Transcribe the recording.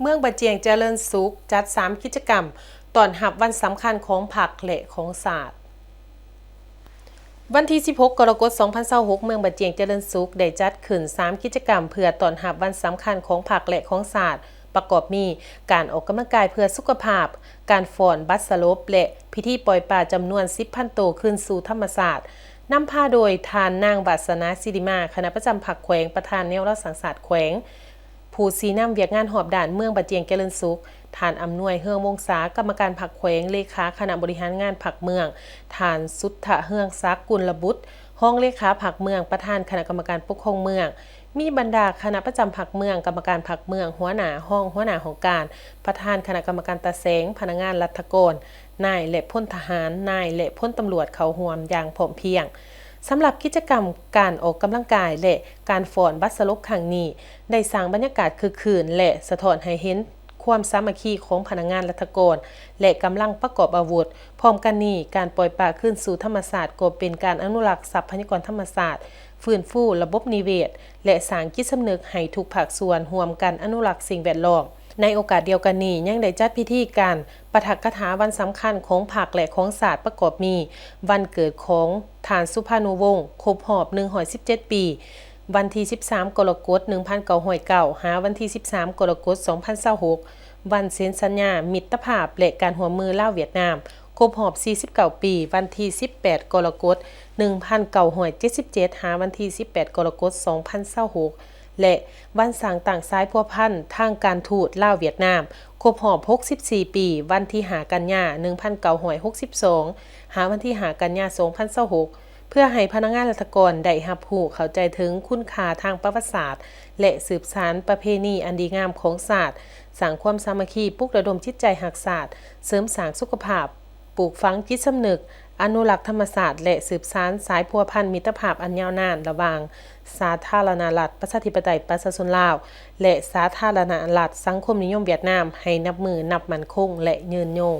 เมืองบะเจียงเจริญสุขจัด3กิจกรรมตอนรับวันสำคัญของผักและของศาสตร์วันที่16กรกฎาคม2026เมืองบะเจียงเจริญสุขได้จัดขึ้น3กิจกรรมเพื่อตอนรับวันสำคัญของผักและของศาสตร์ประกอบมีการออกกำลังกายเพื่อสุขภาพการฟ้อนบัสสลบและพิธีปล่อยปลาจำนวน 10,000 ตัวคืนสู่ธรรมศาสตร์นำพาโดยทานนางวาสนาศิริมาคณะประจำผักแขวงประธานแนวรักษาศาสตร์แขวงผู้ซีนำเวียกงานหอบด่านเมืองบะเจียงเจริญสุขฐานอำนวยเฮืองวงศากรรมการผักแขวงเลขาคณะบริหารงานผักเมืองฐานสุทธะเฮืองซักกุลบุตรห้องเลขาผักเมืองประธานคณะกรรมการปกครองเมืองมีบรรดาคณะประจำผักเมืองกรรมการผักเมืองหัวหน้าห้องหัวหน้าของการประธานคณะกรรมการตาแสงพนักงานรัฐกรนายและพลทหารนายและพลตำรวจเขาห่วมอย่างพร้อมเพรียงสำหรับกิจกรรมการออกกำลังกายและการฟ้อนบัสลบครั้งนี้ได้สร้างบรรยากาศคึกคืนและสะท้อนให้เห็นความสามัคคีของพนักงานรัฐกรและกำลังประกอบอาวุธพร้อมกันนี้การปล่อยปลาขึ้นสู่ธรรมศาสตร์ก็เป็นการอนุรักษ์ทรัพยากรธรรมศาสตร์ฟื้นฟูระบบนิเวศและสร้างจิตสำนึกให้ทุกภาคส่วนร่วมกันอนุรักษ์สิ่งแวดล้อมในโอกาสเดียวกันนี้ยังได้จัดพิธีการปาฐกถาวันสำคัญของผักและของศาสตร์ประกอบมีวันเกิดของฐานสุภานุวงศ์ครบรอบ117 ปีวันที่13กรกฎาคม1909หาวันที่13กรกฎาคม2026วันเซ็นสัญญามิตรภาพและการร่วมมือลาวเวียดนามครบรอบ49 ปีวันที่18กรกฎาคม1977หาวันที่18กรกฎาคม2026และวันสร้างต่างซ้ายพัวพันธ์ทางการทูตลาวเวียดนามครบรอบ64 ปีวันที่5กันยายน1962หาวันที่5กันยายน2026เพื่อให้พนักงานราชการได้รับรู้เข้าใจถึงคุณค่าทางประวัติศาสตร์และสืบสานประเพณีอันดีงามของศาสตร์สร้างความสามัคคีปลุกระดมจิตใจรักศาสตร์เสริมสร้างสุขภาพปลูกฝังจิตสำนึกอนุรักษ์ธรรมศาสตร์และสืบสานสายพัวพันธ์มิตรภาพอันยาวนานระหว่างสาธารณรัฐประชาธิปไตยประชาชนลาวและสาธารณรัฐสังคมนิยมเวียดนามให้นับมือนับมั่นคงและยืนยง